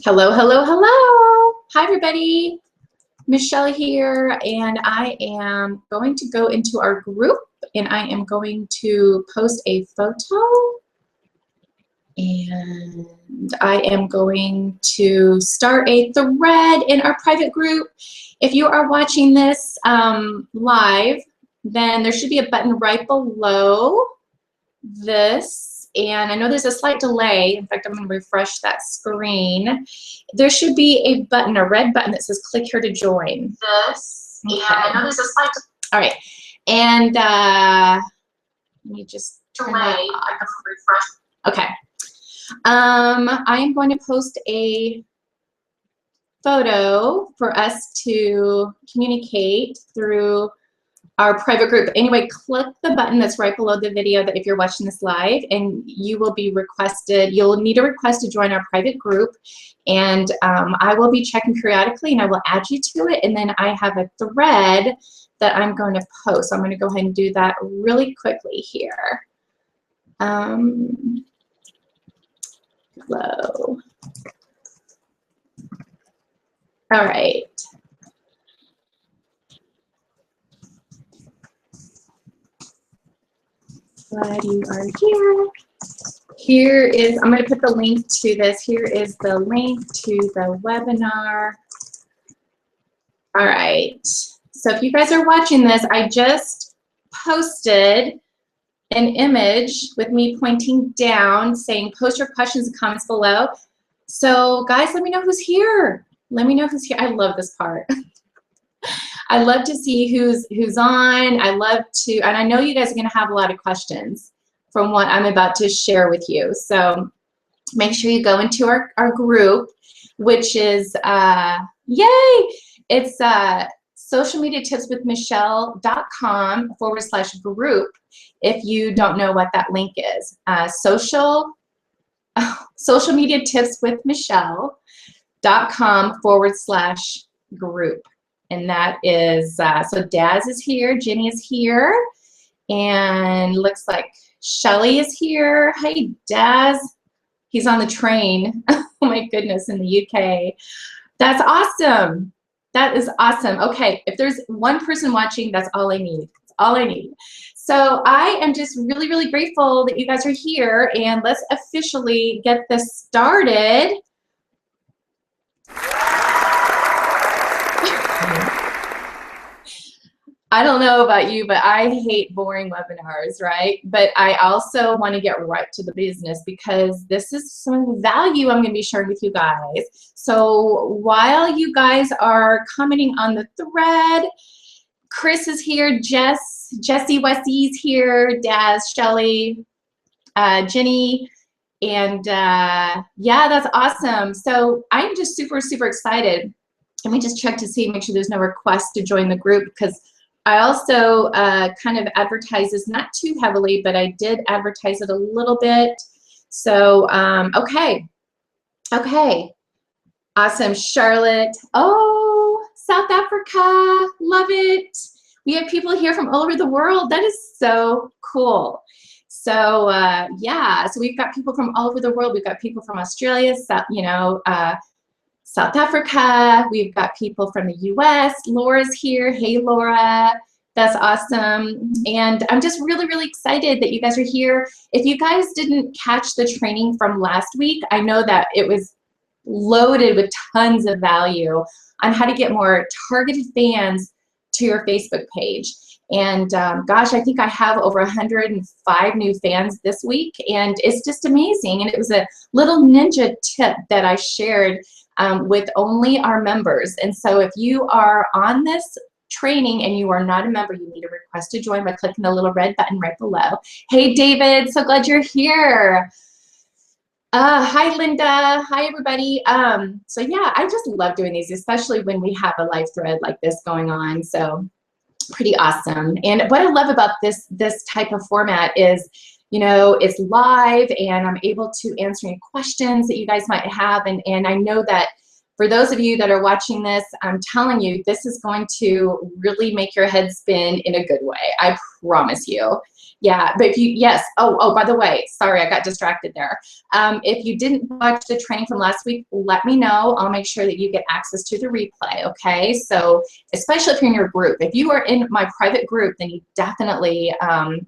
Hello, hello, hello. Hi, everybody. Michelle here, and I am going to go into our group, and I am going to post a photo, and I am going to start a thread in our private group. If you are watching this live, then there should be a button right below this. And I know there's a slight delay. In fact, I'm going to refresh that screen. There should be a button, a red button that says click here to join. This. Okay. Yeah, I know there's a slight delay. All right. And let me just turn that off. Okay. I am going to post a photo for us to communicate through our private group. Anyway, click the button that's right below the video that if you're watching this live, and you will be requested, you'll need a request to join our private group, and I will be checking periodically and I will add you to it, and then I have a thread that I'm going to post. So I'm going to go ahead and do that really quickly here. Hello. All right. Glad you are here. Here is, I'm going to put the link to this. Here is the link to the webinar. All right. So if you guys are watching this, I just posted an image with me pointing down saying post your questions and comments below. So guys, let me know who's here. Let me know who's here. I love this part. I love to see who's on. I love to, and I know you guys are going to have a lot of questions from what I'm about to share with you. So make sure you go into our group, which is, yay, it's socialmediatipswithmichelle.com/group if you don't know what that link is. socialmediatipswithmichelle.com/group. And that is, so Daz is here, Jenny is here, and looks like Shelly is here. Hey, Daz. He's on the train. Oh my goodness, in the UK. That's awesome. That is awesome. Okay, if there's one person watching, that's all I need. That's all I need. So I am just really, really grateful that you guys are here, and let's officially get this started. I don't know about you, but I hate boring webinars, right? But I also want to get right to the business because this is some value I'm going to be sharing with you guys. So while you guys are commenting on the thread, Chris is here, Jessie Wessie's here, Daz, Shelly, Jenny, and yeah, that's awesome. So I'm just super, super excited. Let me just check to see, make sure there's no request to join the group, because I also kind of advertise this, not too heavily, but I did advertise it a little bit. So, okay. Awesome, Charlotte. Oh, South Africa, love it. We have people here from all over the world. That is so cool. So, yeah, so we've got people from all over the world. We've got people from Australia, South Africa, we've got people from the US. Laura's here. Hey, Laura. That's awesome. And I'm just really, really excited that you guys are here. If you guys didn't catch the training from last week, I know that it was loaded with tons of value on how to get more targeted fans to your Facebook page. And gosh, I think I have over 105 new fans this week, and it's just amazing. And it was a little ninja tip that I shared with only our members. And so if you are on this training and you are not a member, you need a request to join by clicking the little red button right below. Hey, David, so glad you're here. Hi, Linda. Hi, everybody. So yeah, I just love doing these, especially when we have a live thread like this going on. So pretty awesome. And what I love about this type of format is, you know, it's live and I'm able to answer any questions that you guys might have. And I know that for those of you that are watching this, I'm telling you, this is going to really make your head spin in a good way. I promise you. Yeah, but if you, yes, oh, by the way, sorry, I got distracted there. If you didn't watch the training from last week, let me know. I'll make sure that you get access to the replay, okay? So, especially if you're in your group. If you are in my private group, then you definitely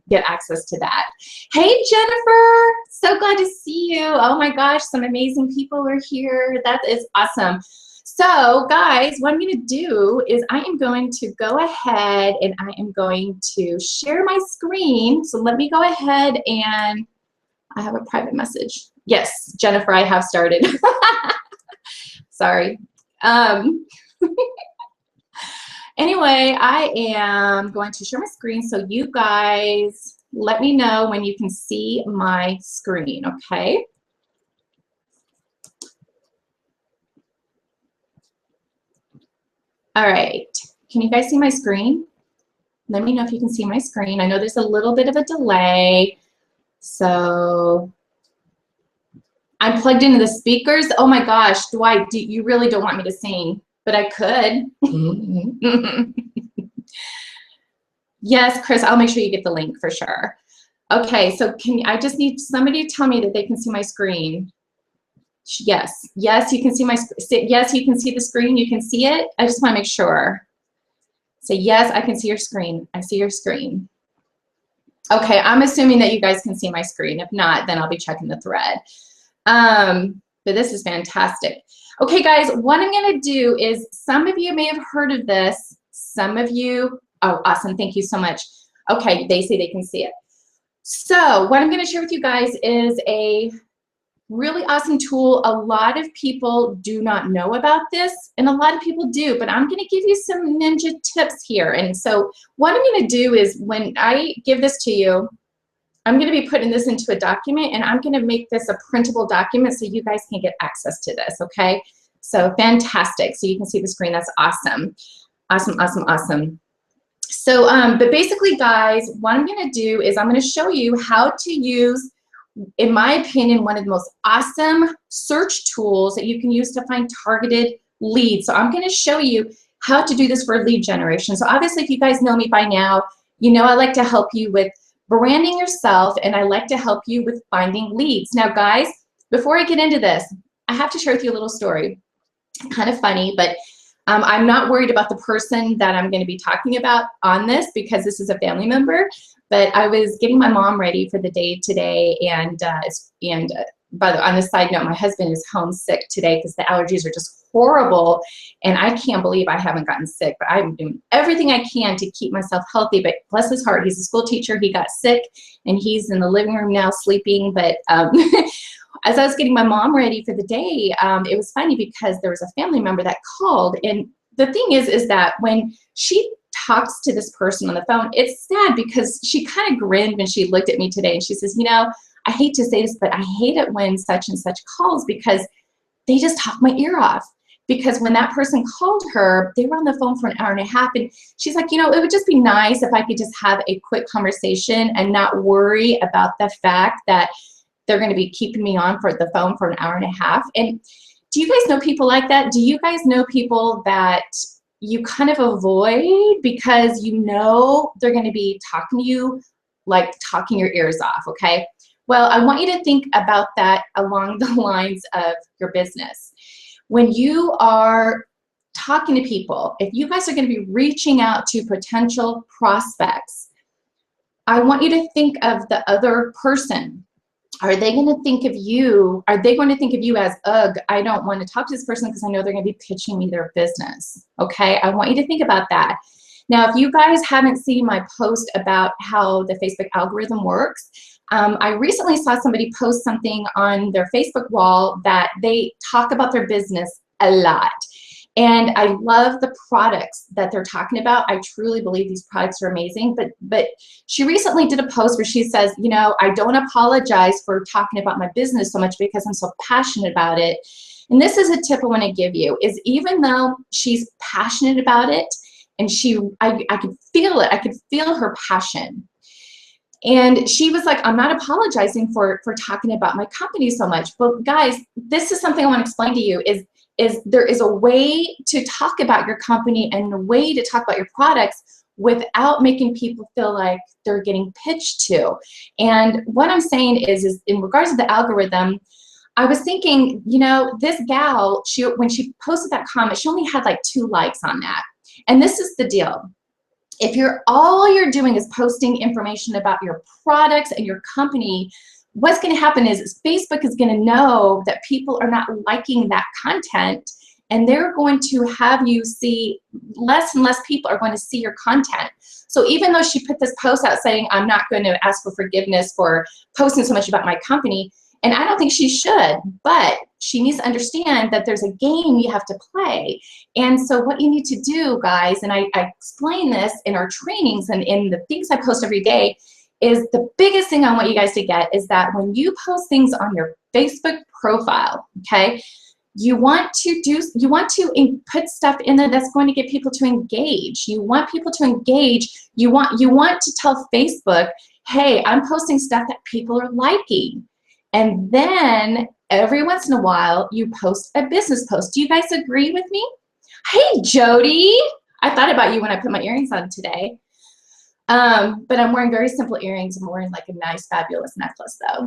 get access to that. Hey, Jennifer, so glad to see you. Oh my gosh, some amazing people are here. That is awesome. So guys, what I'm going to do is I am going to go ahead and I am going to share my screen. So let me go ahead and I have a private message. Yes, Jennifer, I have started. Sorry. Anyway, I am going to share my screen so you guys let me know when you can see my screen, okay? All right, can you guys see my screen? Let me know if you can see my screen. I know there's a little bit of a delay, so I'm plugged into the speakers. Oh my gosh, you really don't want me to sing, but I could. Yes, Chris, I'll make sure you get the link for sure. Okay, so I just need somebody to tell me that they can see my screen. Yes, yes, you can see yes, you can see the screen, you can see it. I just want to make sure. Say, yes, I can see your screen. I see your screen. Okay, I'm assuming that you guys can see my screen. If not, then I'll be checking the thread. But this is fantastic. Okay, guys, what I'm going to do is, some of you may have heard of this. Some of you, oh, awesome. Thank you so much. Okay, they say they can see it. So what I'm going to share with you guys is a really awesome tool. A lot of people do not know about this, and a lot of people do, but I'm going to give you some ninja tips here. And so what I'm going to do is, when I give this to you, I'm going to be putting this into a document, and I'm going to make this a printable document so you guys can get access to this, okay? So fantastic. So you can see the screen. That's awesome. Awesome, awesome, awesome. So, but basically, guys, what I'm going to do is I'm going to show you how to use, in my opinion, one of the most awesome search tools that you can use to find targeted leads. So I'm going to show you how to do this for lead generation. So obviously, if you guys know me by now, you know I like to help you with branding yourself, and I like to help you with finding leads. Now, guys, before I get into this, I have to share with you a little story. Kind of funny, but I'm not worried about the person that I'm going to be talking about on this, because this is a family member. But I was getting my mom ready for the day today, and by the, on the side note, my husband is homesick today because the allergies are just horrible, and I can't believe I haven't gotten sick. But I'm doing everything I can to keep myself healthy. But bless his heart, he's a school teacher. He got sick, and he's in the living room now sleeping. But as I was getting my mom ready for the day, it was funny because there was a family member that called, and the thing is that when she talks to this person on the phone, it's sad because she kind of grinned when she looked at me today, and she says, you know, I hate to say this, but I hate it when such and such calls, because they just talk my ear off. Because when that person called her, they were on the phone for an hour and a half, and she's like, you know, it would just be nice if I could just have a quick conversation and not worry about the fact that they're going to be keeping me on for the phone for an hour and a half. And do you guys know people like that? Do you guys know people that you kind of avoid because you know they're going to be talking to you, like talking your ears off, okay? Well, I want you to think about that along the lines of your business. When you are talking to people, if you guys are going to be reaching out to potential prospects, I want you to think of the other person. Are they going to think of you? Are they going to think of you as, ugh, I don't want to talk to this person because I know they're going to be pitching me their business? Okay, I want you to think about that. Now, if you guys haven't seen my post about how the Facebook algorithm works, I recently saw somebody post something on their Facebook wall that they talk about their business a lot. And I love the products that they're talking about. I truly believe these products are amazing. But she recently did a post where she says, you know, I don't apologize for talking about my business so much because I'm so passionate about it. And this is a tip I want to give you, is even though she's passionate about it, and I could feel it, I could feel her passion. And she was like, I'm not apologizing for talking about my company so much. But guys, this is something I want to explain to you, is there is a way to talk about your company and a way to talk about your products without making people feel like they're getting pitched to. And what I'm saying is in regards to the algorithm, I was thinking, you know, this gal, when she posted that comment, she only had like 2 likes on that. And this is the deal. If all you're doing is posting information about your products and your company, what's going to happen is Facebook is going to know that people are not liking that content, and they're going to have you see, less and less people are going to see your content. So even though she put this post out saying, I'm not going to ask for forgiveness for posting so much about my company, and I don't think she should, but she needs to understand that there's a game you have to play. And so what you need to do, guys, and I explain this in our trainings and in the things I post every day, is the biggest thing I want you guys to get is that when you post things on your Facebook profile, okay, you want to put stuff in there that's going to get people to engage. You want people to engage. You want to tell Facebook, hey, I'm posting stuff that people are liking. And then every once in a while, you post a business post. Do you guys agree with me? Hey, Jody. I thought about you when I put my earrings on today. But I'm wearing very simple earrings. I'm wearing like a nice, fabulous necklace, though.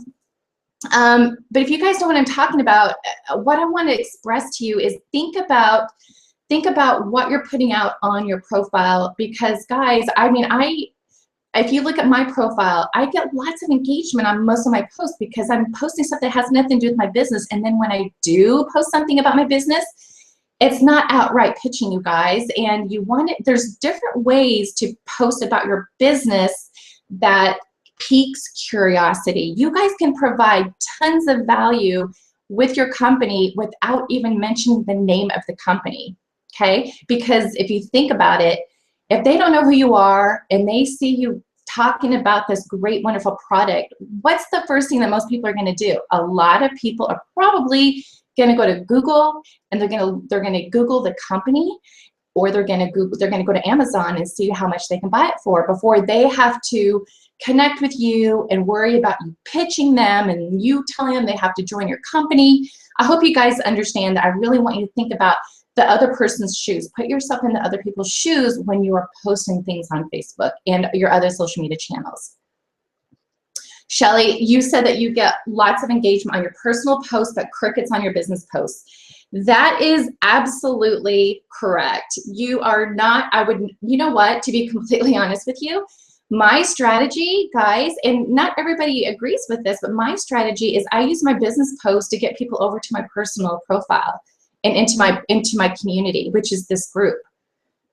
But if you guys know what I'm talking about, what I want to express to you is think about what you're putting out on your profile. Because, guys, I mean, if you look at my profile, I get lots of engagement on most of my posts because I'm posting stuff that has nothing to do with my business. And then when I do post something about my business, it's not outright pitching, you guys. And there's different ways to post about your business that piques curiosity. You guys can provide tons of value with your company without even mentioning the name of the company, okay? Because if you think about it, if they don't know who you are and they see you talking about this great, wonderful product, what's the first thing that most people are going to do? A lot of people are probably going to go to Google and they're going to Google the company, or they're going to go to Amazon and see how much they can buy it for before they have to connect with you and worry about you pitching them and you telling them they have to join your company. I hope you guys understand that I really want you to think about the other person's shoes. Put yourself in the other people's shoes when you are posting things on Facebook and your other social media channels. Shelly, you said that you get lots of engagement on your personal posts, but crickets on your business posts. That is absolutely correct. You are not, you know what, to be completely honest with you, my strategy, guys, and not everybody agrees with this, but my strategy is I use my business post to get people over to my personal profile and into my community, which is this group.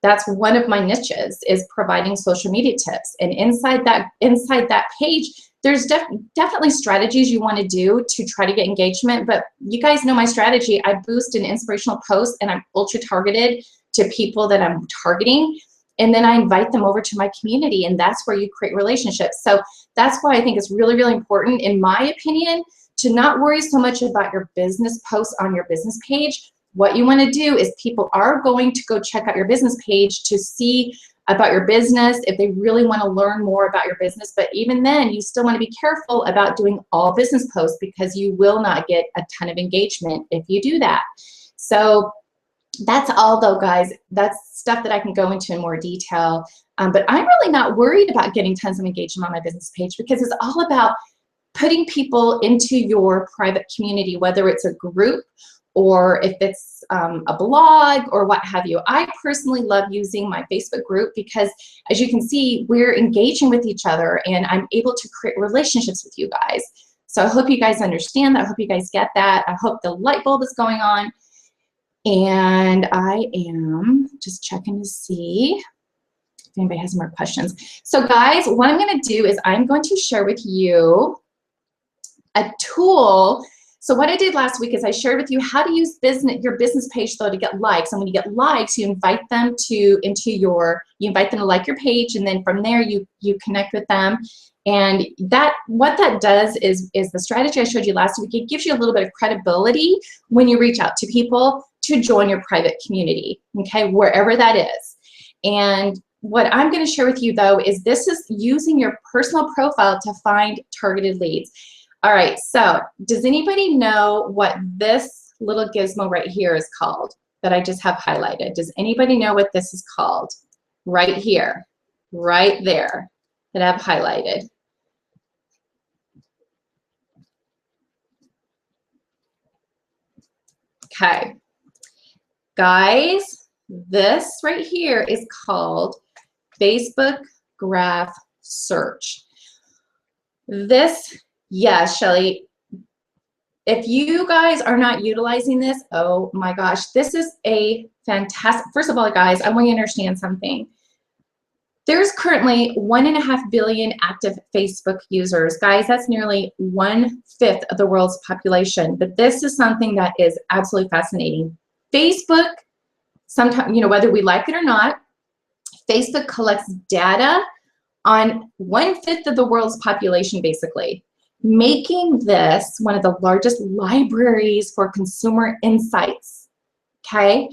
That's one of my niches, is providing social media tips. And inside that page, there's definitely strategies you want to do to try to get engagement. But you guys know my strategy. I boost an inspirational post and I'm ultra targeted to people that I'm targeting. And then I invite them over to my community, and that's where you create relationships. So that's why I think it's really, really important, in my opinion, to not worry so much about your business posts on your business page. What you want to do is people are going to go check out your business page to see about your business if they really want to learn more about your business. But even then, you still want to be careful about doing all business posts because you will not get a ton of engagement if you do that. So that's all, though, guys. That's stuff that I can go into in more detail. But I'm really not worried about getting tons of engagement on my business page because it's all about putting people into your private community, whether it's a group or if it's a blog or what have you. I personally love using my Facebook group because, as you can see, we're engaging with each other and I'm able to create relationships with you guys. So I hope you guys understand that. I hope you guys get that. I hope the light bulb is going on. And I am just checking to see if anybody has more questions. So guys, what I'm going to do is I'm going to share with you a tool. So what I did last week is I shared with you how to use your business page, though, to get likes. And when you get likes, you invite them to like your page, and then from there you connect with them. And what that does is the strategy I showed you last week. It gives you a little bit of credibility when you reach out to people to join your private community, okay, wherever that is. And what I'm going to share with you, though, is this is using your personal profile to find targeted leads. All right, so does anybody know what this little gizmo right here is called that I just have highlighted? Does anybody know what this is called right here? right there that I've highlighted. Okay, guys, this right here is called Facebook Graph Search. This, yes, Shelly, if you guys are not utilizing this, oh my gosh, this is a fantastic, first of all, guys, I want you to understand something. There's currently 1.5 billion active Facebook users. Guys, that's nearly 1/5 of the world's population. But this is something that is absolutely fascinating. Facebook, sometimes, you know, whether we like it or not, Facebook collects data on 1/5 of the world's population, basically, making this one of the largest libraries for consumer insights, okay?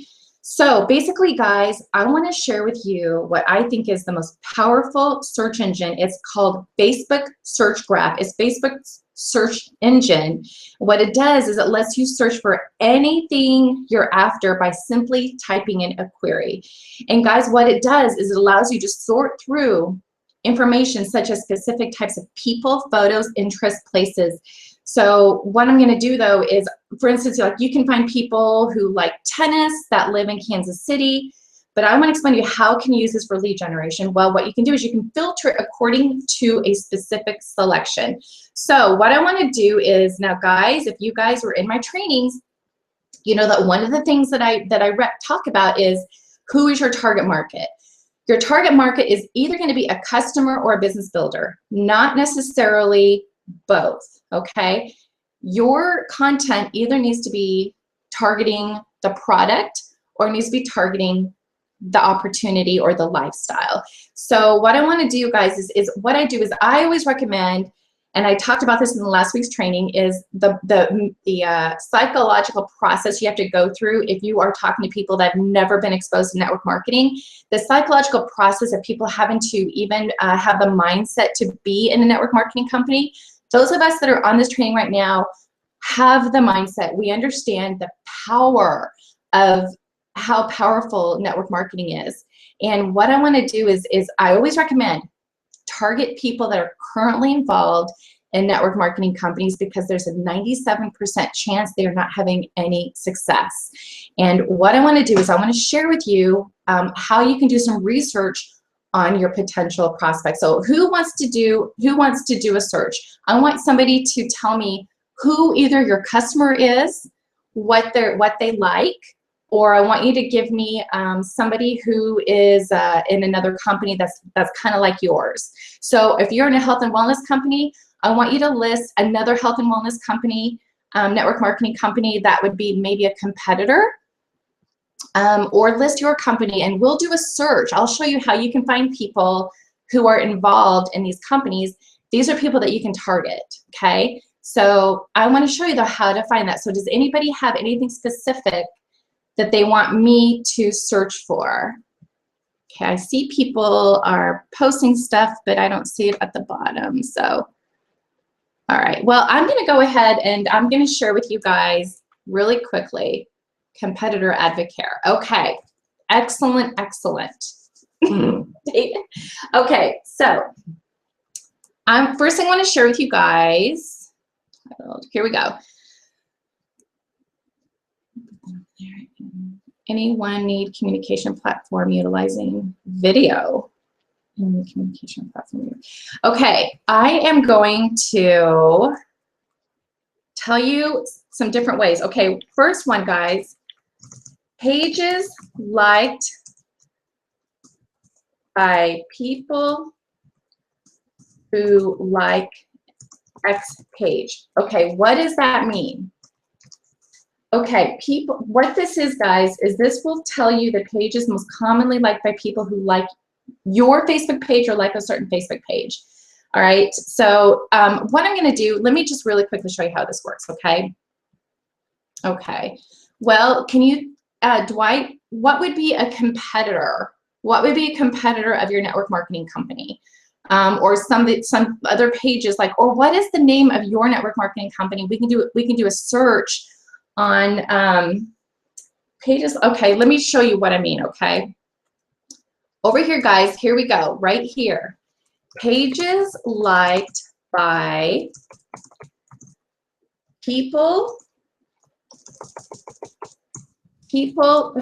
So basically, guys, I want to share with you what I think is the most powerful search engine. It's called Facebook Search Graph. It's Facebook's search engine. What it does is it lets you search for anything you're after by simply typing in a query. And guys, what it does is it allows you to sort through information such as specific types of people, photos, interests, places. So what I'm going to do though is, for instance, like you can find people who like tennis that live in Kansas City, but I want to explain to you how can you use this for lead generation. Well, what you can do is you can filter it according to a specific selection. So what I want to do is, now guys, if you guys were in my trainings, you know that one of the things that I talk about is who is your target market. Your target market is either going to be a customer or a business builder, not necessarily both, okay? Your content either needs to be targeting the product or needs to be targeting the opportunity or the lifestyle. So what I want to do, guys, is what I do is I always recommend, and I talked about this in the last week's training, is the psychological process you have to go through if you are talking to people that have never been exposed to network marketing. The psychological process of people having to even have the mindset to be in a network marketing company. Those of us that are on this training right now have the mindset. We understand the power of how powerful network marketing is. And what I want to do is I always recommend target people that are currently involved in network marketing companies, because there's a 97% chance they are not having any success. And what I want to do is I want to share with you how you can do some research on your potential prospects. So who wants to do a search? I want somebody to tell me who either your customer is, what they like, or I want you to give me somebody who is in another company that's kind of like yours. So if you're in a health and wellness company, I want you to list another health and wellness company, network marketing company that would be maybe a competitor, or list your company, and we'll do a search. I'll show you how you can find people who are involved in these companies. These are people that you can target, okay? So I want to show you how to find that. So does anybody have anything specific that they want me to search for? Okay, I see people are posting stuff, but I don't see it at the bottom. So, all right. Well, I'm going to go ahead and I'm going to share with you guys really quickly competitor advocate. Okay, excellent, excellent. Okay, so first I want to share with you guys. Here we go. Anyone need communication platform utilizing video? Communication platform. Okay, I am going to tell you some different ways. Okay, first one, guys. Pages liked by people who like X page. Okay, what does that mean? Okay, people, what this is, guys, is this will tell you the pages most commonly liked by people who like your Facebook page or like a certain Facebook page. All right, so what I'm going to do, let me just really quickly show you how this works, okay? Okay, well, can you, Dwight, what would be a competitor? What would be a competitor of your network marketing company? Or some other pages, like, or what is the name of your network marketing company? We can do a search on pages. Okay, let me show you what I mean, okay? over here, guys, here we go, right here. Pages liked by people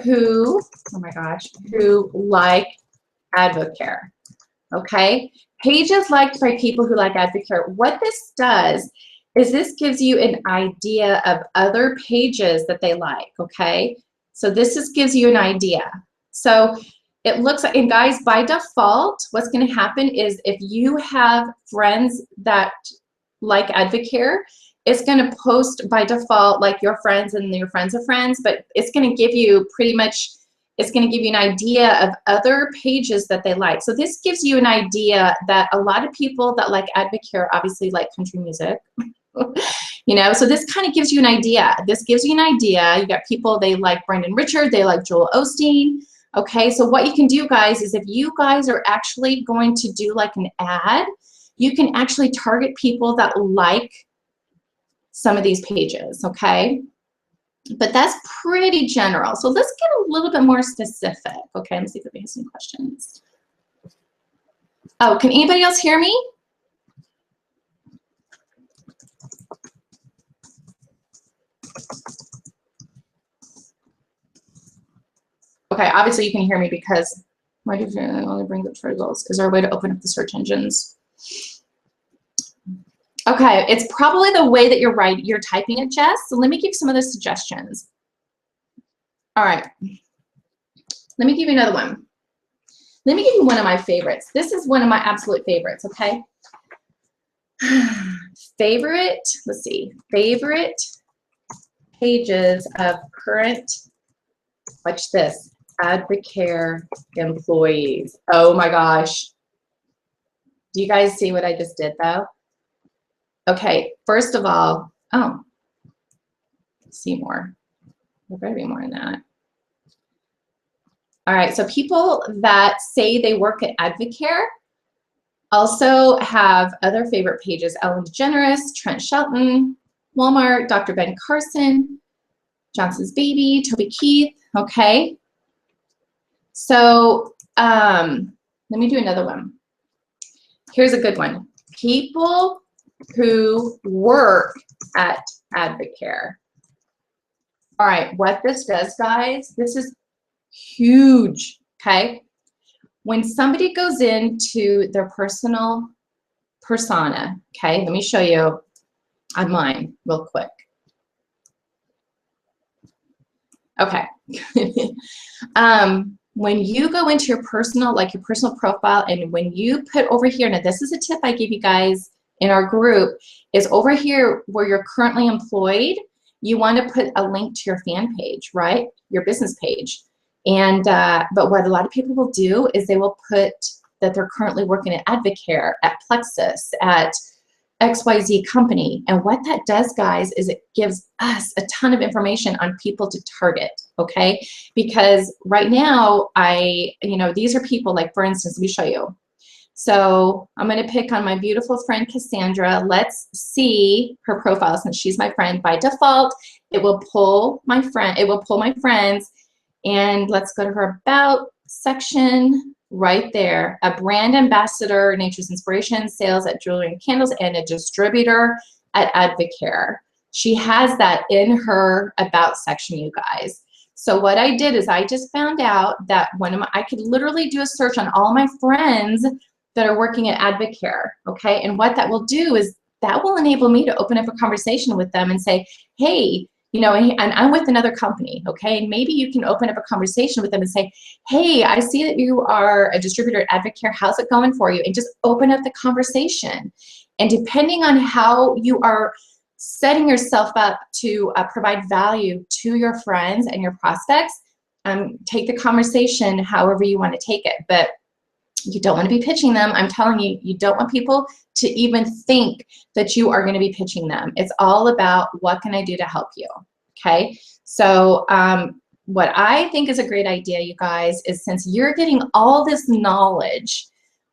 who, oh my gosh, who like Advocare, okay? Pages liked by people who like Advocare. What this does is this gives you an idea of other pages that they like, okay? So this just gives you an idea. So it looks like, and guys, by default, what's gonna happen is if you have friends that like Advocare, it's gonna post by default like your friends and your friends of friends, but it's gonna give you pretty much, it's gonna give you an idea of other pages that they like. So this gives you an idea that a lot of people that like Advocare obviously like country music. You know, so this kind of gives you an idea. This gives you an idea. You got people, they like Brandon Richard, they like Joel Osteen. Okay, so what you can do, guys, is if you guys are actually going to do like an ad, you can actually target people that like some of these pages, okay? But that's pretty general. So let's get a little bit more specific. Okay, let me see if we have some questions. Oh, can anybody else hear me? Okay, obviously you can hear me because why did you only bring up results? Is there a way to open up the search engines? Okay, it's probably the way that you're typing it, Jess. So let me give some of the suggestions. All right, let me give you another one. Let me give you one of my favorites. This is one of my absolute favorites, okay? Favorite, let's see, favorite pages of current, watch this, Advocare employees. Oh my gosh. Do you guys see what I just did though? Okay, first of all, oh, see more. There better be more than that. All right, so people that say they work at Advocare also have other favorite pages: Ellen DeGeneres, Trent Shelton, Walmart, Dr. Ben Carson, Johnson's Baby, Toby Keith, okay? So let me do another one. Here's a good one. People who work at Advocare. All right, what this does, guys, this is huge, okay? When somebody goes into their personal persona, okay, let me show you on mine real quick. Okay. When you go into your personal, like your personal profile, and when you put over here, now this is a tip I give you guys in our group, is over here where you're currently employed, you want to put a link to your fan page, right? Your business page. And, but what a lot of people will do is they will put that they're currently working at Advocare, at Plexus, at XYZ company. And what that does, guys, is it gives us a ton of information on people to target, okay? Because right now, these are people like, for instance, let me show you. So I'm gonna pick on my beautiful friend, Cassandra. Let's see her profile since she's my friend. By default, it will pull my friend, it will pull my friends, and let's go to her about section. Right there, a brand ambassador, Nature's Inspiration, sales at Jewelry and Candles, and a distributor at Advocare. She has that in her about section, you guys. So what I did is I just found out that I could literally do a search on all my friends that are working at Advocare, okay? And what that will do is that will enable me to open up a conversation with them and say, hey, you know, and I'm with another company, okay? And maybe you can open up a conversation with them and say, hey, I see that you are a distributor at Advocare. How's it going for you? And just open up the conversation. And depending on how you are setting yourself up to provide value to your friends and your prospects, take the conversation however you want to take it. But you don't want to be pitching them. I'm telling you, you don't want people to even think that you are going to be pitching them. It's all about what can I do to help you, okay? So what I think is a great idea, you guys, is since you're getting all this knowledge,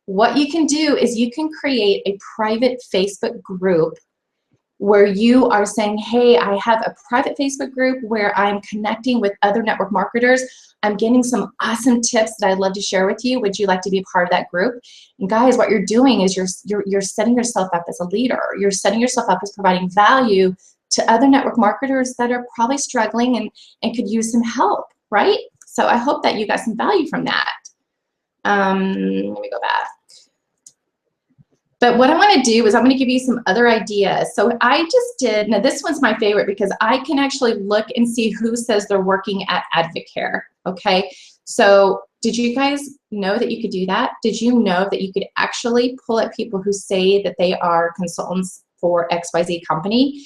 what you can do is you can create a private Facebook group where you are saying, hey, I have a private Facebook group where I'm connecting with other network marketers. I'm getting some awesome tips that I'd love to share with you. Would you like to be a part of that group? And guys, what you're doing is you're setting yourself up as a leader. You're setting yourself up as providing value to other network marketers that are probably struggling and could use some help, right? So I hope that you got some value from that. Let me go back. But what I want to do is I'm going to give you some other ideas. So I just did, now this one's my favorite because I can actually look and see who says they're working at Advocare, okay? So did you guys know that you could do that? Did you know that you could actually pull at people who say that they are consultants for XYZ company?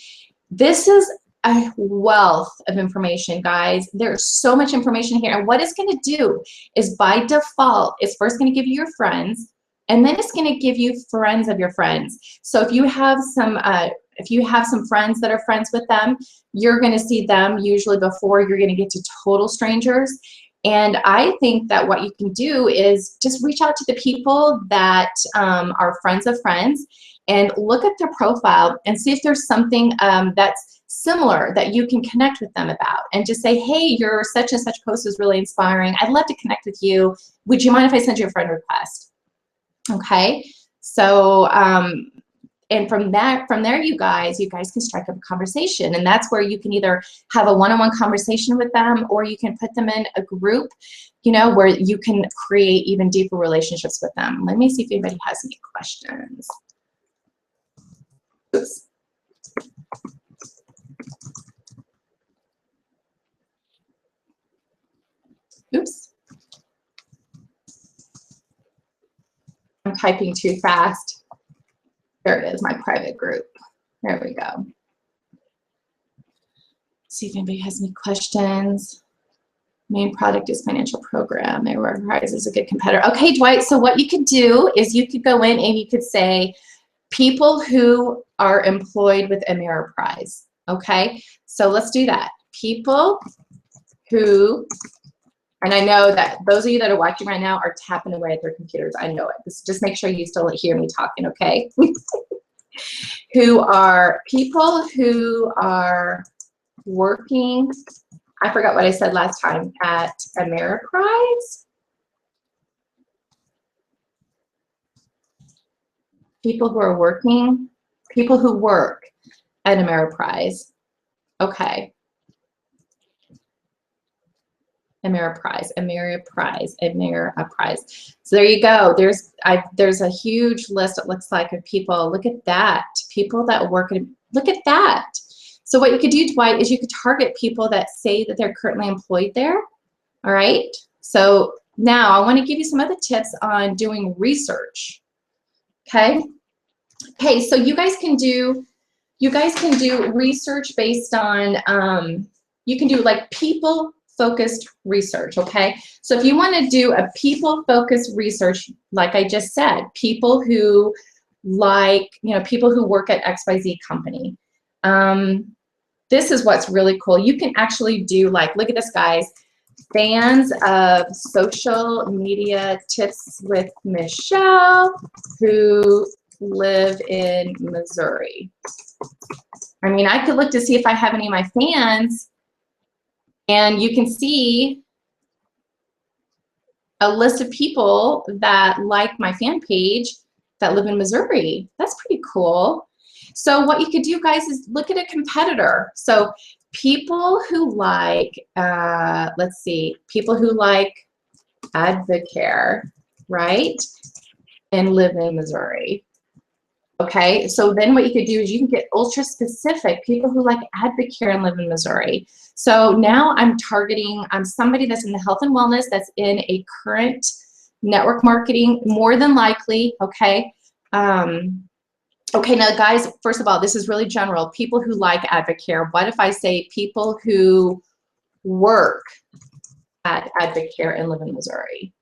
This is a wealth of information, guys. There's so much information here. And what it's going to do is by default, it's first going to give you your friends, and then it's going to give you friends of your friends. So if you have some friends that are friends with them, you're going to see them usually before you're going to get to total strangers. And I think that what you can do is just reach out to the people that are friends of friends and look at their profile and see if there's something that's similar that you can connect with them about, and just say, hey, your such and such post is really inspiring. I'd love to connect with you. Would you mind if I send you a friend request? Okay, so and from there, you guys can strike up a conversation, and that's where you can either have a one-on-one conversation with them, or you can put them in a group, you know, where you can create even deeper relationships with them. Let me see if anybody has any questions. Oops. Oops. I'm typing too fast. There it is, my private group. There we go. See if anybody has any questions. Main product is financial program. Ameriprise is a good competitor. Okay, Dwight, so what you could do is you could go in and you could say people who are employed with Ameriprise. Okay, so let's do that. People who, and I know that those of you that are watching right now are tapping away at their computers. I know it. Just make sure you still hear me talking, okay? Who are people who are working, I forgot what I said last time, at Ameriprise. People who are working, people who work at Ameriprise. Okay. Ameriprise. So there you go. There's a huge list, it looks like, of people. Look at that. People that work at, look at that. So what you could do, Dwight, is you could target people that say that they're currently employed there. All right. So now I want to give you some other tips on doing research. Okay. Okay. So you guys can do research based on, you can do like people-focused research, okay? So if you want to do a people-focused research, like I just said, people who like, you know, people who work at XYZ company. This is what's really cool. You can actually do, like, look at this, guys. Fans of social media tips with Michelle who live in Missouri. I mean, I could look to see if I have any of my fans, and you can see a list of people that like my fan page that live in Missouri. That's pretty cool. So what you could do, guys, is look at a competitor. So people who like, let's see, people who like Advocare, right, and live in Missouri. Okay, so then what you could do is you can get ultra specific, people who like Advocare and live in Missouri. So now I'm targeting somebody that's in the health and wellness, that's in a current network marketing, more than likely, okay? Okay, now guys, first of all, this is really general. People who like Advocare. What if I say people who work at Advocare and live in Missouri?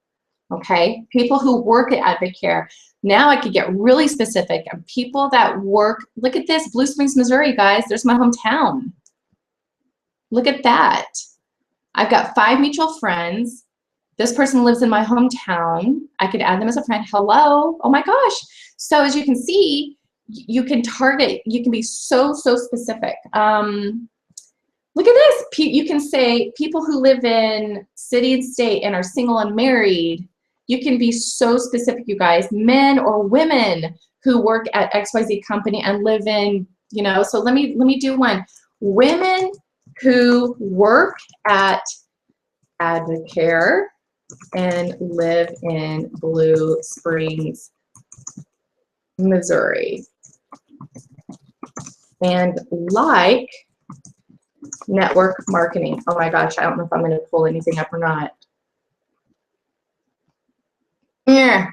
Okay, people who work at Advocare. Now I could get really specific. People that work, look at this, Blue Springs, Missouri, guys. There's my hometown. Look at that. I've got 5 mutual friends. This person lives in my hometown. I could add them as a friend. Hello. Oh my gosh. So as you can see, you can target, you can be so specific. Look at this. You can say people who live in city and state and are single and married. You can be so specific, you guys. Men or women who work at XYZ company and live in, you know, so let me do one. Women who work at Advocare and live in Blue Springs, Missouri, and like network marketing. Oh my gosh, I don't know if I'm going to pull anything up or not. Yeah.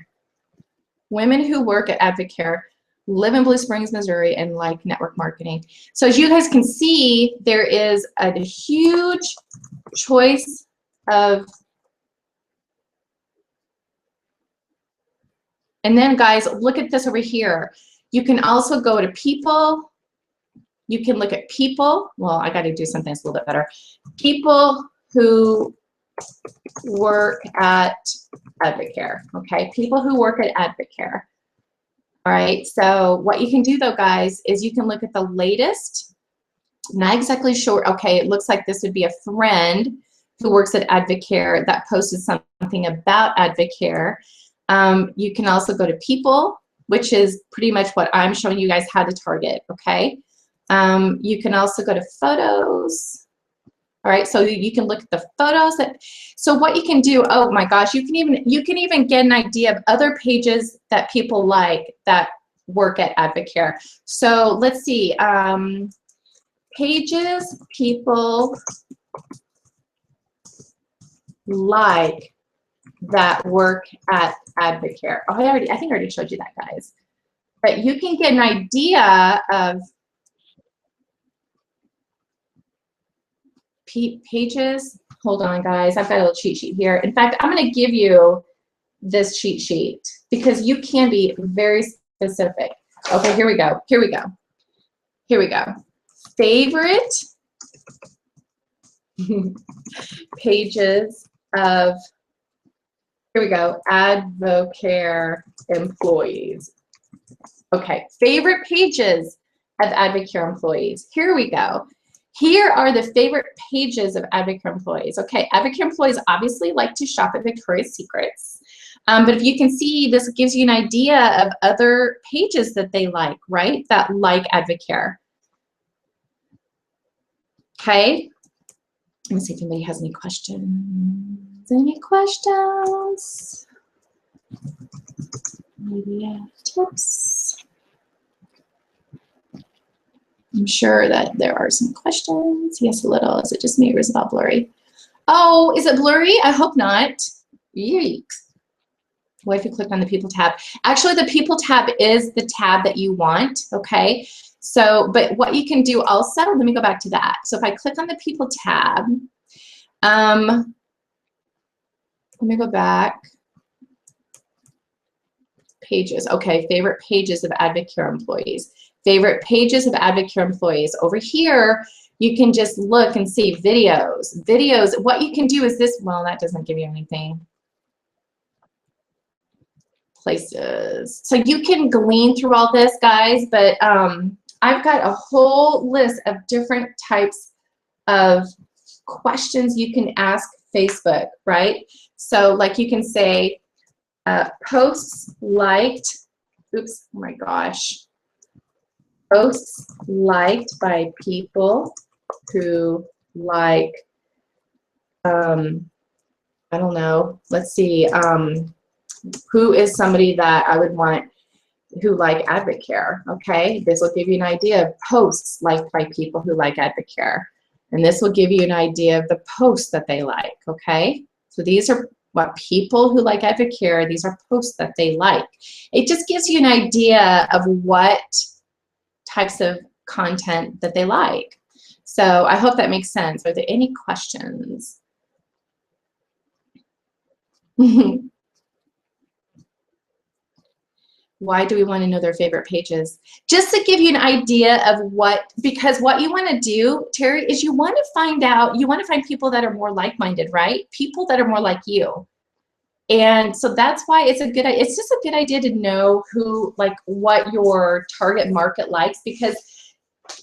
Women who work at Advocare, live in Blue Springs, Missouri, and like network marketing. So as you guys can see, there is a huge choice of, and then guys, look at this over here. You can also go to people. You can look at people. Well, I got to do something that's a little bit better. People who work at Advocare, okay? People who work at Advocare. All right, so what you can do though, guys, is you can look at the latest, not exactly sure, okay, it looks like this would be a friend who works at Advocare that posted something about Advocare. You can also go to people, which is pretty much what I'm showing you guys how to target, okay? You can also go to photos. All right, so you can look at the photos that, so what you can do, oh my gosh, you can even get an idea of other pages that people like that work at Advocare. So let's see, pages people like that work at Advocare. Oh, I think I already showed you that, guys. But you can get an idea of pages. Hold on, guys. I've got a little cheat sheet here. In fact, I'm going to give you this cheat sheet because you can be very specific. Okay, here we go. Here we go. Here we go. Favorite pages of, here we go, Advocare employees. Okay, favorite pages of Advocare employees. Here we go. Here are the favorite pages of Advocare employees. Okay, Advocare employees obviously like to shop at Victoria's Secrets. But if you can see, this gives you an idea of other pages that they like, right? That like Advocare. Okay, let me see if anybody has any questions. Any questions? Maybe tips. I'm sure that there are some questions. Yes, a little. Is it just me or is it all blurry? Oh, is it blurry? I hope not. Yikes. What if you click on the people tab? Actually, the people tab is the tab that you want, okay? So, but what you can do also, let me go back to that. So if I click on the people tab, let me go back. Pages, okay, favorite pages of Advocare employees. Favorite pages of Advocare employees. Over here, you can just look and see videos. Videos, what you can do is this, well, that doesn't give you anything. Places. So you can glean through all this, guys, but I've got a whole list of different types of questions you can ask Facebook, right? So like you can say, posts liked, oops, oh my gosh. Posts liked by people who like, I don't know, let's see, who is somebody that I would want who like Advocare, okay? This will give you an idea of posts liked by people who like Advocare. And this will give you an idea of the posts that they like, okay? So these are what people who like Advocare, these are posts that they like. It just gives you an idea of what types of content that they like. So I hope that makes sense. Are there any questions? Why do we want to know their favorite pages? Just to give you an idea of what, because what you want to do, Terry, is you want to find out, you want to find people that are more like-minded, right? People that are more like you. And so that's why it's just a good idea to know who, like, what your target market likes, because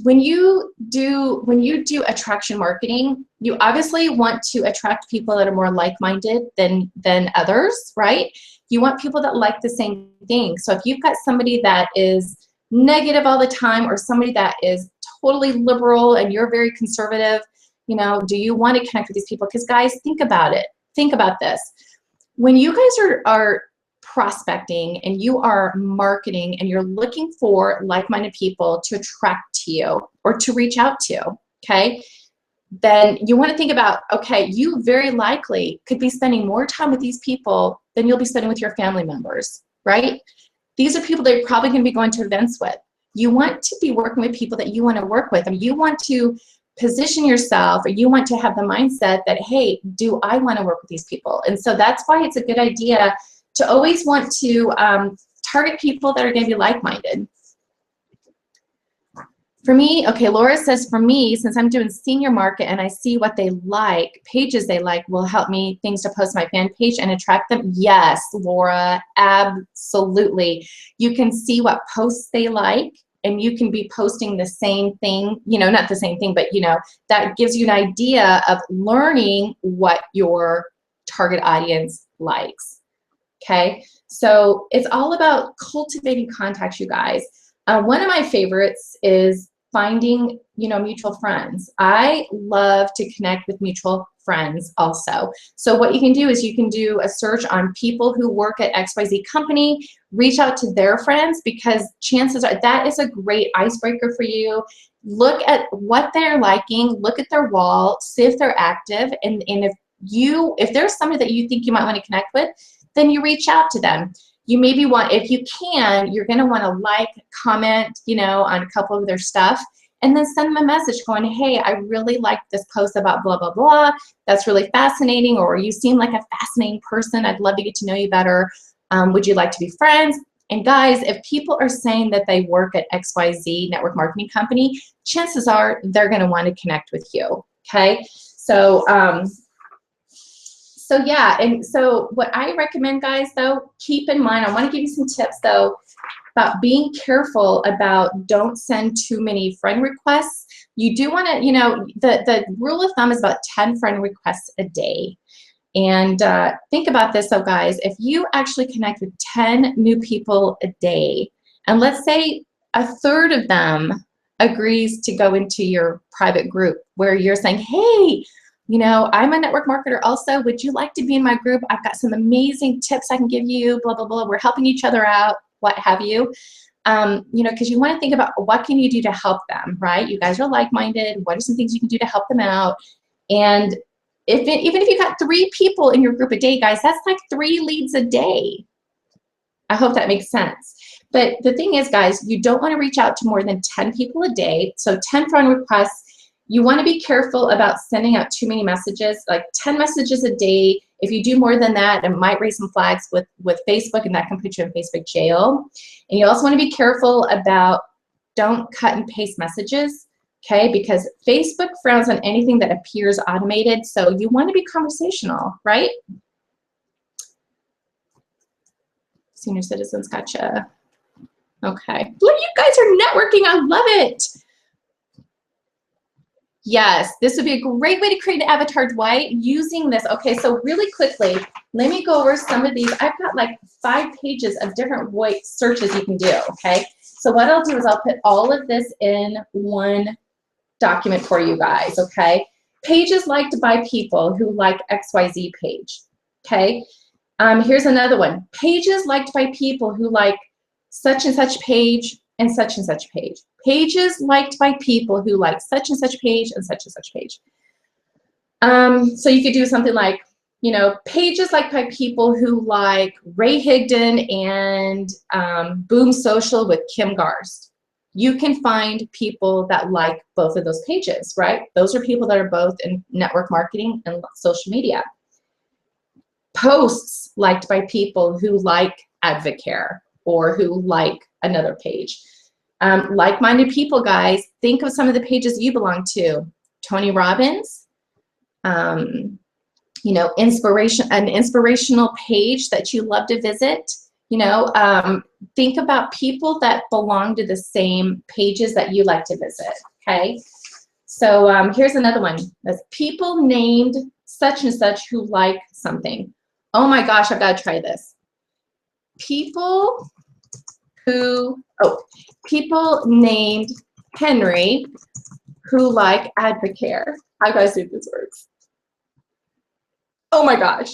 when you do attraction marketing, you obviously want to attract people that are more like-minded than others, right? You want people that like the same thing. So if you've got somebody that is negative all the time, or somebody that is totally liberal and you're very conservative, you know, do you want to connect with these people? Because guys, think about it. Think about this. When you guys are prospecting and you are marketing and you're looking for like-minded people to attract to you or to reach out to, okay, then you want to think about, okay, you very likely could be spending more time with these people than you'll be spending with your family members, right? These are people that you're probably going to be going to events with. You want to be working with people that you want to work with, and you want to position yourself, or you want to have the mindset that, hey, do I want to work with these people? And so that's why it's a good idea to always want to target people that are going to be like-minded. For me, okay, Laura says, for me, since I'm doing senior market and I see what they like, pages they like will help me things to post my fan page and attract them. Yes, Laura, absolutely. You can see what posts they like, and you can be posting the same thing, you know, not the same thing, but, you know, that gives you an idea of learning what your target audience likes. Okay, so it's all about cultivating contacts, you guys. One of my favorites is finding, you know, mutual friends. I love to connect with mutual friends also. So what you can do is you can do a search on people who work at XYZ company, reach out to their friends, because chances are that is a great icebreaker for you. Look at what they're liking, look at their wall, see if they're active, and if there's somebody that you think you might want to connect with, then you reach out to them. You maybe want, if you can, you're going to want to like, comment, you know, on a couple of their stuff, and then send them a message going, hey, I really like this post about blah, blah, blah. That's really fascinating. Or you seem like a fascinating person. I'd love to get to know you better. Would you like to be friends? And guys, if people are saying that they work at XYZ network marketing company, chances are they're going to want to connect with you. Okay. So, so yeah, and so what I recommend, guys, though, keep in mind, I want to give you some tips, though, about being careful about don't send too many friend requests. You do want to, you know, the rule of thumb is about 10 friend requests a day. And think about this, though, guys. If you actually connect with 10 new people a day, and let's say a third of them agrees to go into your private group where you're saying, hey, you know, I'm a network marketer also. Would you like to be in my group? I've got some amazing tips I can give you, blah, blah, blah. We're helping each other out, what have you. You know, because you want to think about what can you do to help them, right? You guys are like-minded. What are some things you can do to help them out? And even if you got 3 people in your group a day, guys, that's like 3 leads a day. I hope that makes sense. But the thing is, guys, you don't want to reach out to more than 10 people a day. So 10 friend requests. You want to be careful about sending out too many messages, like 10 messages a day. If you do more than that, it might raise some flags with Facebook, and that can put you in Facebook jail. And you also want to be careful about don't cut and paste messages, okay? Because Facebook frowns on anything that appears automated, so you want to be conversational, right? Senior citizens, gotcha. Okay. Look, you guys are networking. I love it. Yes, this would be a great way to create an avatar, Dwight, using this. Okay, so really quickly, let me go over some of these. I've got like 5 pages of different voice searches you can do, okay? So what I'll do is I'll put all of this in one document for you guys, okay? Pages liked by people who like XYZ page, okay? Here's another one. Pages liked by people who like such and such page and such page. Pages liked by people who like such and such page and such page. So you could do something like, you know, pages liked by people who like Ray Higdon and Boom Social with Kim Garst. You can find people that like both of those pages, right? Those are people that are both in network marketing and social media. Posts liked by people who like Advocare or who like another page. Like-minded people, guys, think of some of the pages you belong to. Tony Robbins, you know, an inspirational page that you love to visit. You know, think about people that belong to the same pages that you like to visit, okay? So here's another one. That's people named such and such who like something. Oh my gosh, I've got to try this. People named Henry who like Advocare. I've got to see if this works. Oh my gosh.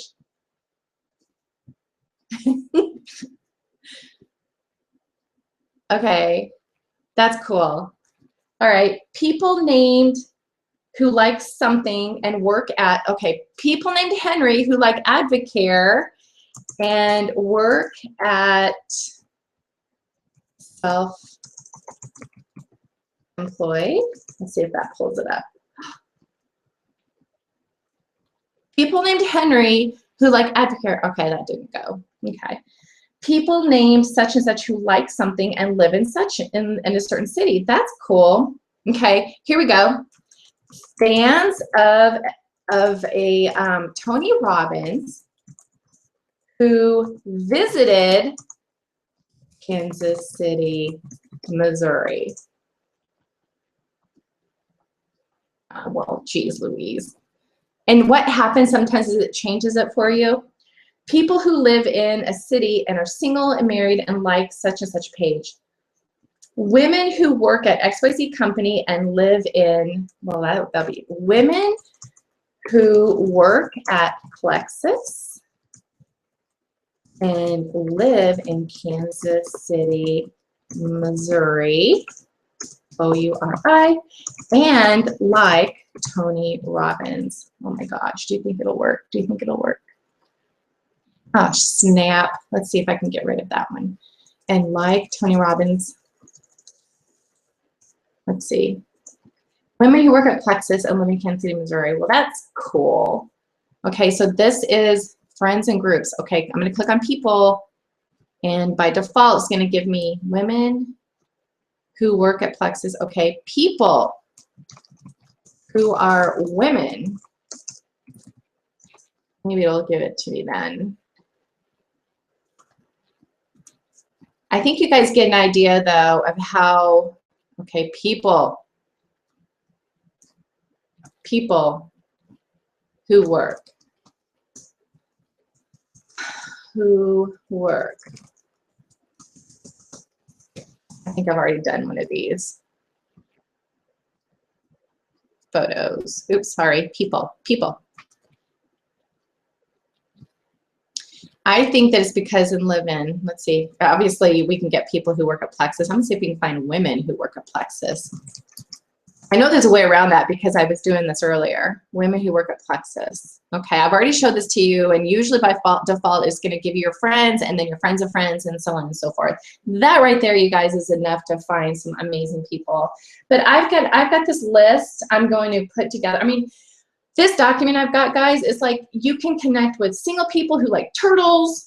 Okay, that's cool. All right, people named who like something and work at, okay, people named Henry who like Advocare and work at self-employed. Let's see if that pulls it up. People named Henry who like Advocare. Okay, that didn't go. Okay. People named such and such who like something and live in a certain city. That's cool. Okay, here we go. Fans of a Tony Robbins who visited Kansas City, Missouri. Well, geez Louise. And what happens sometimes is it changes it for you. People who live in a city and are single and married and like such and such page. Women who work at XYZ company and live in, well, that'll be women who work at Plexus and live in Kansas City, Missouri, O-U-R-I, and like Tony Robbins. Oh my gosh, do you think it'll work? Do you think it'll work? Oh, snap. Let's see if I can get rid of that one. And like Tony Robbins. Let's see. Women who work at Plexus and live in Kansas City, Missouri. Well, that's cool. Okay, so this is friends and groups. Okay, I'm going to click on people. And by default, it's going to give me women who work at Plexus. Okay, people who are women. Maybe it'll give it to me then. I think you guys get an idea, though, of how, okay, people who work. I think I've already done one of these. Photos. Oops, sorry, people. I think that it's because in live-in, let's see, obviously we can get people who work at Plexus. I'm gonna see if we can find women who work at Plexus. I know there's a way around that because I was doing this earlier. Women who work at Plexus. Okay, I've already showed this to you, and usually by default it's gonna give you your friends and then your friends of friends and so on and so forth. That right there, you guys, is enough to find some amazing people. But I've got this list I'm going to put together. I mean, this document I've got, guys, is like you can connect with single people who like turtles,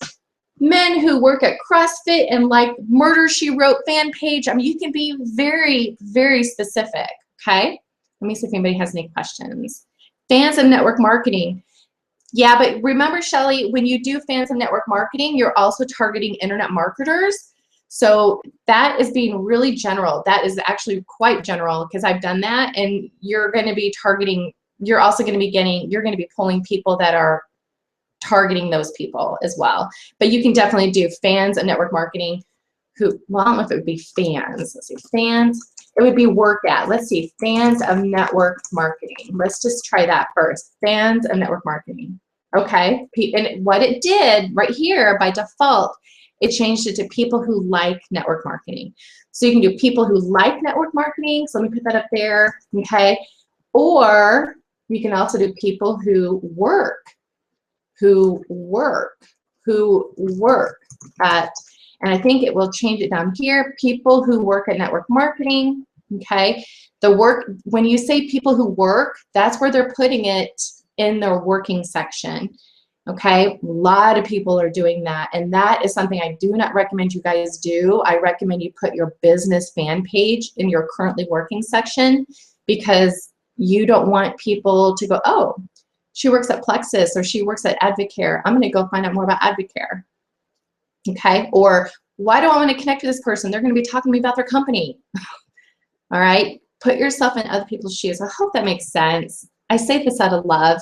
men who work at CrossFit and like Murder, She Wrote fan page. I mean, you can be very, very specific, okay? Let me see if anybody has any questions. Fans of network marketing. Yeah, but remember, Shelly, when you do fans of network marketing, you're also targeting internet marketers. So that is being really general. That is actually quite general because I've done that, and you're going to be targeting, you're also going to be getting, you're going to be pulling people that are targeting those people as well. But you can definitely do fans of network marketing who, well, I don't know if it would be fans. Let's see, fans. It would be work at. Let's see, fans of network marketing. Let's just try that first. Fans of network marketing. Okay, and what it did right here by default, it changed it to people who like network marketing. So you can do people who like network marketing. So let me put that up there, okay? Or you can also do people who work at, and I think it will change it down here, people who work at network marketing, okay? The work, when you say people who work, that's where they're putting it in their working section, okay? A lot of people are doing that, and that is something I do not recommend you guys do. I recommend you put your business fan page in your currently working section because you don't want people to go, oh, she works at Plexus or she works at Advocare. I'm going to go find out more about Advocare. Okay. Or why do I want to connect with this person? They're going to be talking to me about their company. All right. Put yourself in other people's shoes. I hope that makes sense. I say this out of love.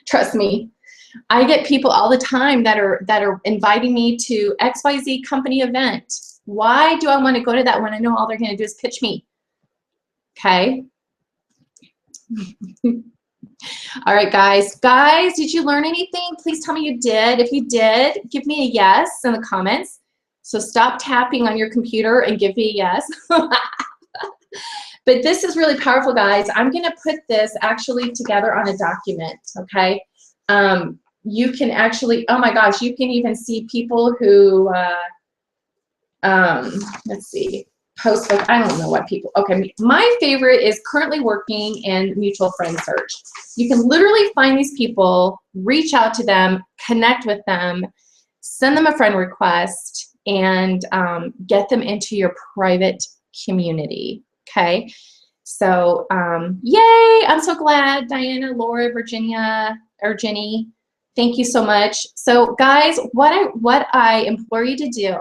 Trust me. I get people all the time that are inviting me to XYZ company event. Why do I want to go to that when I know all they're going to do is pitch me? Okay. All right, guys. Guys, did you learn anything? Please tell me you did. If you did, give me a yes in the comments. So stop tapping on your computer and give me a yes. But this is really powerful, guys. I'm going to put this actually together on a document, okay? You can actually, oh my gosh, you can even see people who, let's see, post, like, I don't know what people, okay, my favorite is currently working in mutual friend search. You can literally find these people, reach out to them, connect with them, send them a friend request, and get them into your private community, okay? So, yay, I'm so glad, Diana, Laura, Virginia, or Jenny, thank you so much. So guys, what I implore you to do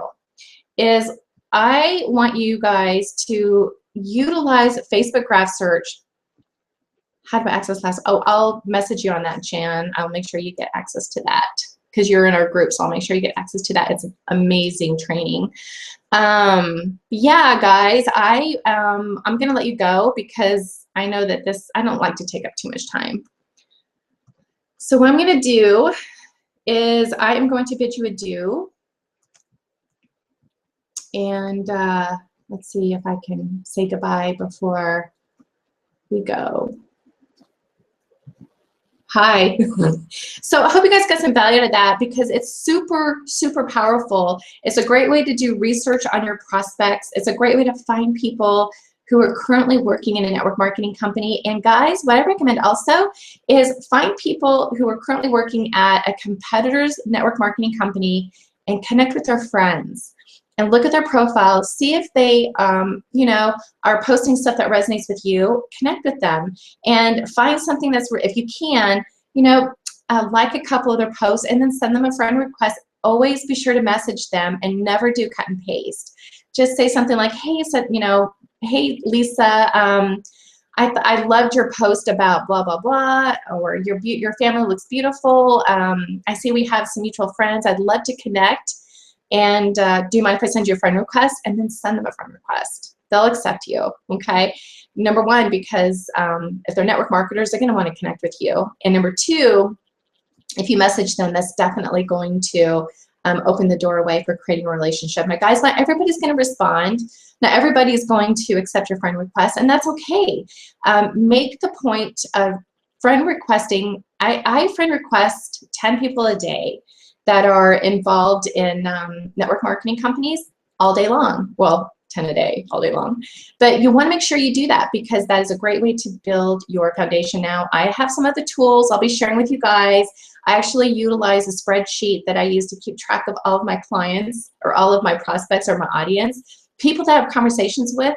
is I want you guys to utilize Facebook graph search. How do I access class? Oh, I'll message you on that, Jan. I'll make sure you get access to that because you're in our group, so I'll make sure you get access to that. It's amazing training. Yeah, guys, I'm gonna let you go because I know that I don't like to take up too much time. So what I'm gonna do is I am going to bid you adieu. And let's see if I can say goodbye before we go. Hi. So I hope you guys got some value out of that because it's super, super powerful. It's a great way to do research on your prospects. It's a great way to find people who are currently working in a network marketing company. And guys, what I recommend also is find people who are currently working at a competitor's network marketing company and connect with their friends. And look at their profiles, see if they, you know, are posting stuff that resonates with you, connect with them, and find something that's, if you can, you know, like a couple of their posts and then send them a friend request. Always be sure to message them and never do cut and paste. Just say something like, hey, you know, hey, Lisa, I loved your post about blah, blah, blah, or your family looks beautiful. I see we have some mutual friends. I'd love to connect. And do you mind if I send you a friend request? And then send them a friend request. They'll accept you, okay? Number one, because if they're network marketers, they're gonna wanna connect with you. And number two, if you message them, that's definitely going to open the doorway for creating a relationship. Now guys, not everybody's gonna respond. Not everybody's going to accept your friend request, and that's okay. Make the point of friend requesting. I friend request 10 people a day that are involved in network marketing companies all day long. Well, 10 a day, all day long. But you want to make sure you do that because that is a great way to build your foundation. Now, I have some other tools I'll be sharing with you guys. I actually utilize a spreadsheet that I use to keep track of all of my clients or all of my prospects or my audience, people that I have conversations with.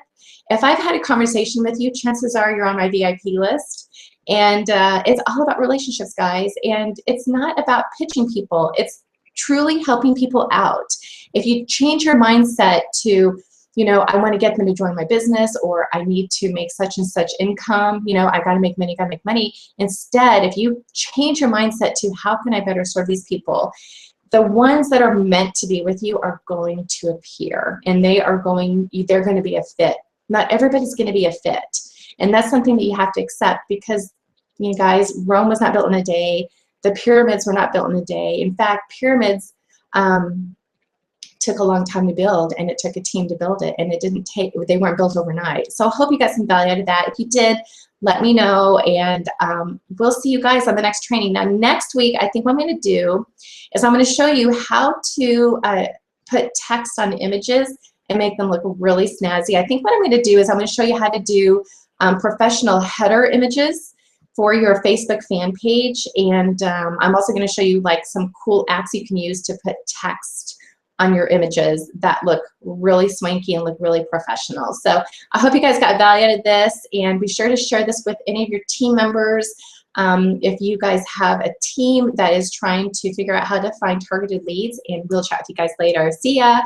If I've had a conversation with you, chances are you're on my VIP list. And it's all about relationships, guys. And it's not about pitching people. It's truly helping people out. If you change your mindset to, you know, I want to get them to join my business, or I need to make such and such income, you know, I got to make money, got to make money. Instead, if you change your mindset to how can I better serve these people, the ones that are meant to be with you are going to appear, and they're going to be a fit. Not everybody's going to be a fit. And that's something that you have to accept because, you know, guys, Rome was not built in a day. The pyramids were not built in a day. In fact, pyramids took a long time to build, and it took a team to build it, and they weren't built overnight. So I hope you got some value out of that. If you did, let me know, and we'll see you guys on the next training. Now, next week, I think what I'm going to do is I'm going to show you how to put text on images and make them look really snazzy. I think what I'm going to do is I'm going to show you how to do professional header images for your Facebook fan page, and I'm also going to show you like some cool apps you can use to put text on your images that look really swanky and look really professional. So I hope you guys got value out of this, and be sure to share this with any of your team members. if you guys have a team that is trying to figure out how to find targeted leads, and we'll chat with you guys later. See ya.